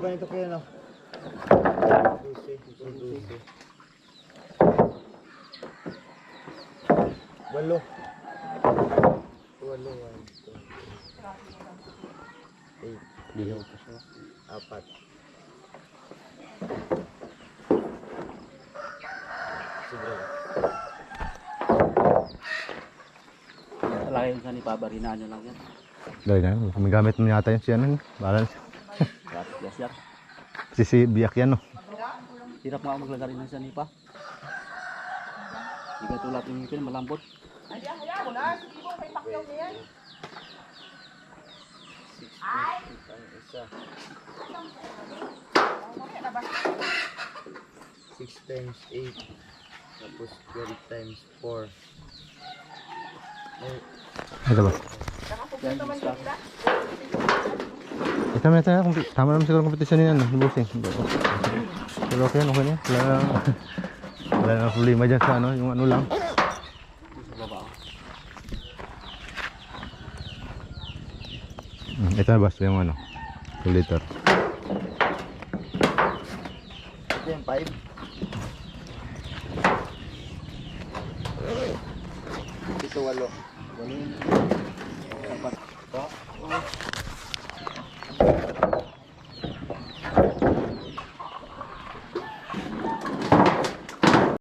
ba nito kaya no? 12. Walo. 8. Dihaw pa siya. 4. Siguro. Talaga yung sa ni Pabarina nyo lang yan. Dahil na, magamit mo yata yan siya nun. Bahala siya. Yasyat. Si biyak yan no. Hirap nga ako maglagari ng sanipa. Hindi ka tulad yung ngipin, malambot. Ay, hayaan mo na. Sige mo, may pakyaw na yan. 6 ang isa. 6 times 8. Tapos 12 times 4. Ay, Ito ba? Nakapupunta naman din nila. Ito na. Tama naman siguro kompetisyon niyan. Lubusing. Pero okay yan, okay na. Wala na problema dyan sa ano, yung ano lang. Sa baba. Ito na basta yung ano, 2 liter. ito yung 5. Ito 8. 8.